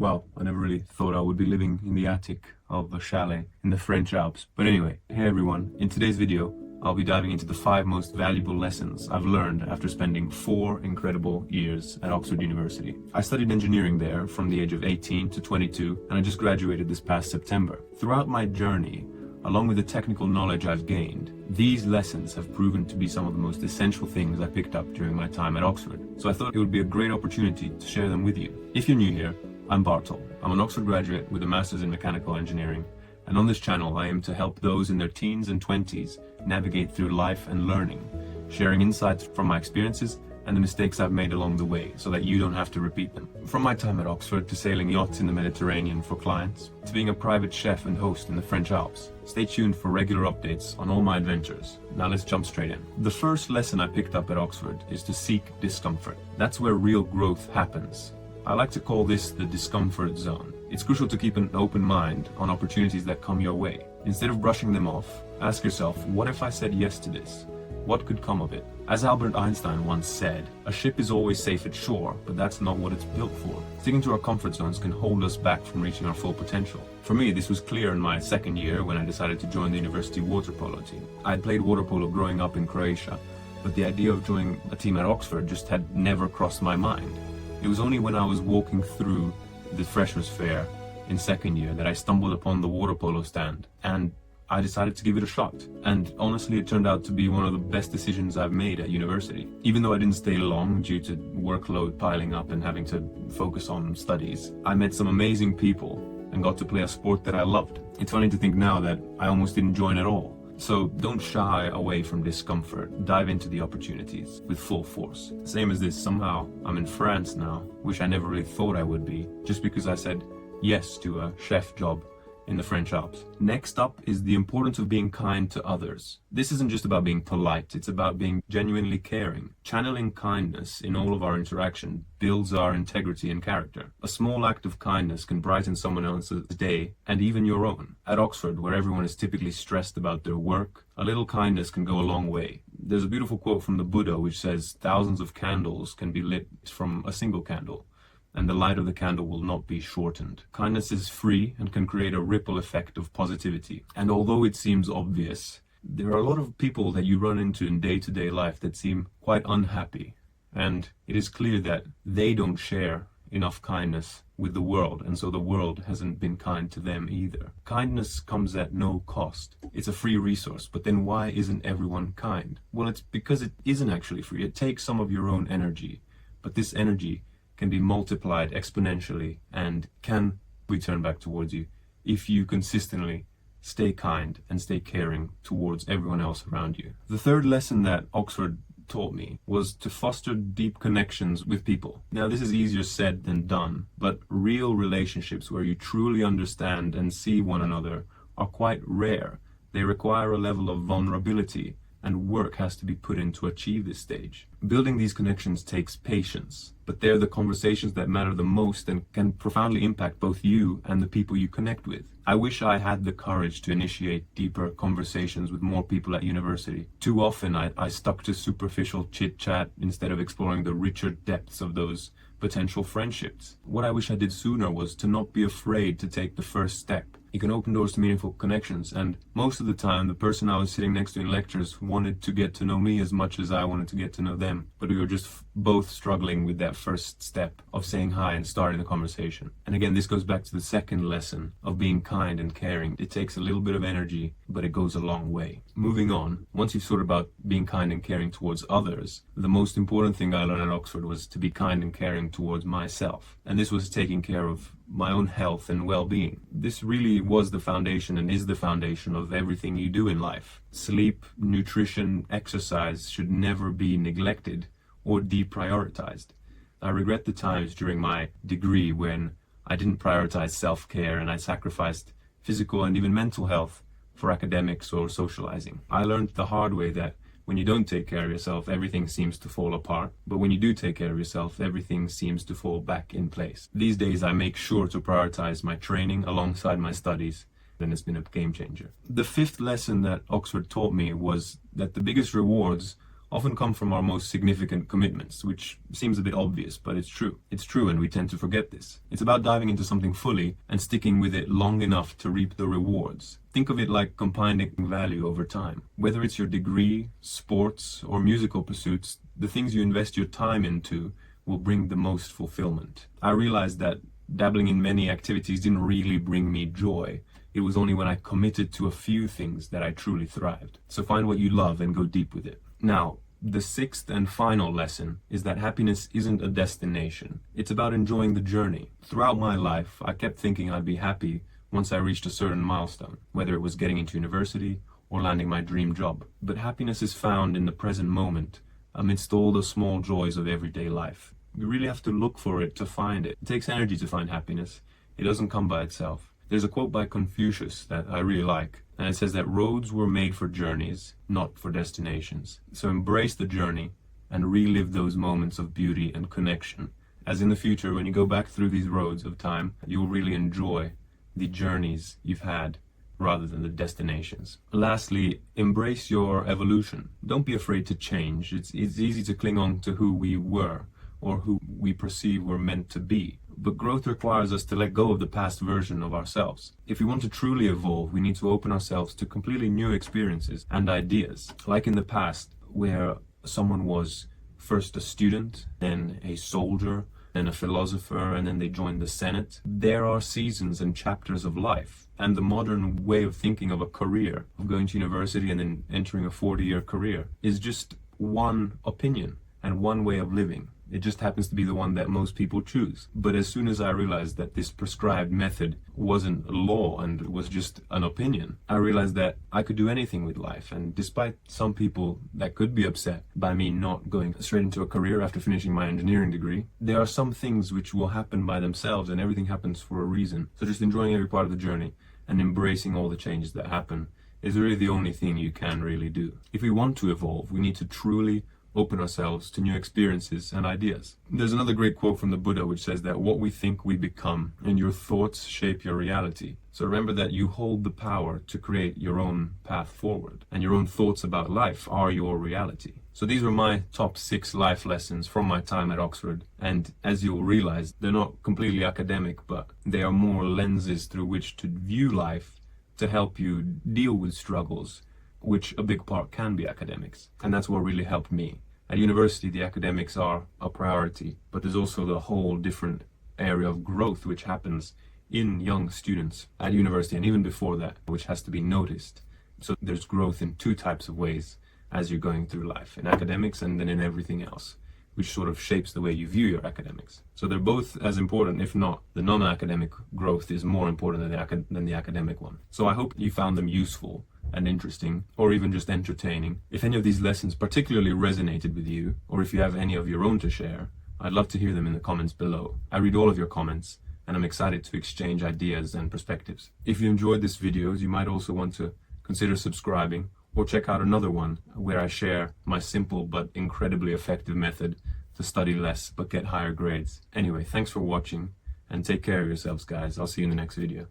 Well, I never really thought I would be living in the attic of a chalet in the French Alps. But anyway, hey everyone, in today's video, I'll be diving into the 5 most valuable lessons I've learned after spending 4 incredible years at Oxford University. I studied engineering there from the age of 18 to 22, and I just graduated this past September. Throughout my journey, along with the technical knowledge I've gained, these lessons have proven to be some of the most essential things I picked up during my time at Oxford. So I thought it would be a great opportunity to share them with you. If you're new here, I'm Bartol. I'm an Oxford graduate with a master's in mechanical engineering, and on this channel I aim to help those in their teens and 20s navigate through life and learning, sharing insights from my experiences and the mistakes I've made along the way so that you don't have to repeat them. From my time at Oxford to sailing yachts in the Mediterranean for clients, to being a private chef and host in the French Alps. Stay tuned for regular updates on all my adventures. Now let's jump straight in. The first lesson I picked up at Oxford is to seek discomfort. That's where real growth happens. I like to call this the discomfort zone. It's crucial to keep an open mind on opportunities that come your way. Instead of brushing them off, ask yourself, what if I said yes to this? What could come of it? As Albert Einstein once said, a ship is always safe at shore, but that's not what it's built for. Sticking to our comfort zones can hold us back from reaching our full potential. For me, this was clear in my second year when I decided to join the university water polo team. I had played water polo growing up in Croatia, but the idea of joining a team at Oxford just had never crossed my mind. It was only when I was walking through the freshers' fair in second year that I stumbled upon the water polo stand, and I decided to give it a shot. And honestly, it turned out to be one of the best decisions I've made at university. Even though I didn't stay long due to workload piling up and having to focus on studies, I met some amazing people and got to play a sport that I loved. It's funny to think now that I almost didn't join at all. So don't shy away from discomfort. Dive into the opportunities with full force. Same as this, somehow I'm in France now, which I never really thought I would be, just because I said yes to a chef job in the French Alps. Next up is the importance of being kind to others. This isn't just about being polite, it's about being genuinely caring. Channeling kindness in all of our interaction builds our integrity and character. A small act of kindness can brighten someone else's day and even your own. At Oxford, where everyone is typically stressed about their work, a little kindness can go a long way. There's a beautiful quote from the Buddha which says, thousands of candles can be lit from a single candle, and the light of the candle will not be shortened. Kindness is free and can create a ripple effect of positivity. And although it seems obvious, there are a lot of people that you run into in day-to-day life that seem quite unhappy. And it is clear that they don't share enough kindness with the world, and so the world hasn't been kind to them either. Kindness comes at no cost. It's a free resource, but then why isn't everyone kind? Well, it's because it isn't actually free. It takes some of your own energy, but this energy can be multiplied exponentially and can return back towards you if you consistently stay kind and stay caring towards everyone else around you. The third lesson that Oxford taught me was to foster deep connections with people. Now, this is easier said than done, but real relationships where you truly understand and see one another are quite rare. They require a level of vulnerability, and work has to be put in to achieve this stage. Building these connections takes patience, but they're the conversations that matter the most and can profoundly impact both you and the people you connect with. I wish I had the courage to initiate deeper conversations with more people at university. Too often I stuck to superficial chit-chat instead of exploring the richer depths of those potential friendships. What I wish I did sooner was to not be afraid to take the first step. It can open doors to meaningful connections, and most of the time the person I was sitting next to in lectures wanted to get to know me as much as I wanted to get to know them, but we were just both struggling with that first step of saying hi and starting the conversation. And again, this goes back to the second lesson of being kind and caring. It takes a little bit of energy, but it goes a long way. Moving on, once you've thought about being kind and caring towards others, the most important thing I learned at Oxford was to be kind and caring towards myself. And this was taking care of my own health and well-being. This really was the foundation and is the foundation of everything you do in life. Sleep, nutrition, exercise should never be neglected or deprioritized. I regret the times during my degree when I didn't prioritize self-care and I sacrificed physical and even mental health for academics or socializing. I learned the hard way that when you don't take care of yourself, everything seems to fall apart. But when you do take care of yourself, everything seems to fall back in place. These days, I make sure to prioritize my training alongside my studies, and it's been a game changer. The fifth lesson that Oxford taught me was that the biggest rewards often come from our most significant commitments, which seems a bit obvious, but it's true. It's true, and we tend to forget this. It's about diving into something fully and sticking with it long enough to reap the rewards. Think of it like compounding value over time. Whether it's your degree, sports, or musical pursuits, the things you invest your time into will bring the most fulfillment. I realized that dabbling in many activities didn't really bring me joy. It was only when I committed to a few things that I truly thrived. So find what you love and go deep with it. Now, the sixth and final lesson is that happiness isn't a destination. It's about enjoying the journey. Throughout my life, I kept thinking I'd be happy once I reached a certain milestone, whether it was getting into university or landing my dream job. But happiness is found in the present moment, amidst all the small joys of everyday life. You really have to look for it to find it. It takes energy to find happiness. It doesn't come by itself. There's a quote by Confucius that I really like, and it says that roads were made for journeys, not for destinations. So embrace the journey and relive those moments of beauty and connection, as in the future, when you go back through these roads of time, you will really enjoy the journeys you've had rather than the destinations. Lastly, embrace your evolution. Don't be afraid to change. It's easy to cling on to who we were or who we perceive we're meant to be. But growth requires us to let go of the past version of ourselves. If we want to truly evolve, we need to open ourselves to completely new experiences and ideas. Like in the past, where someone was first a student, then a soldier, then a philosopher, and then they joined the Senate. There are seasons and chapters of life. And the modern way of thinking of a career, of going to university and then entering a 40-year career, is just one opinion and one way of living. It just happens to be the one that most people choose. But as soon as I realized that this prescribed method wasn't law and was just an opinion, I realized that I could do anything with life. And despite some people that could be upset by me not going straight into a career after finishing my engineering degree, there are some things which will happen by themselves, and everything happens for a reason. So just enjoying every part of the journey and embracing all the changes that happen is really the only thing you can really do. If we want to evolve, we need to truly open ourselves to new experiences and ideas. There's another great quote from the Buddha which says that what we think we become, and your thoughts shape your reality. So remember that you hold the power to create your own path forward, and your own thoughts about life are your reality. So these were my top 6 life lessons from my time at Oxford, and as you'll realize, they're not completely academic, but they are more lenses through which to view life to help you deal with struggles, which a big part can be academics. And that's what really helped me. At university, the academics are a priority, but there's also the whole different area of growth which happens in young students at university and even before that, which has to be noticed. So there's growth in 2 types of ways as you're going through life, in academics and then in everything else, which sort of shapes the way you view your academics. So they're both as important, if not the non-academic growth is more important than the academic one. So I hope you found them useful and interesting, or even just entertaining. If any of these lessons particularly resonated with you, or if you have any of your own to share, I'd love to hear them in the comments below. I read all of your comments, and I'm excited to exchange ideas and perspectives. If you enjoyed this video, you might also want to consider subscribing, or check out another one where I share my simple but incredibly effective method to study less but get higher grades. Anyway, thanks for watching, and take care of yourselves, guys. I'll see you in the next video.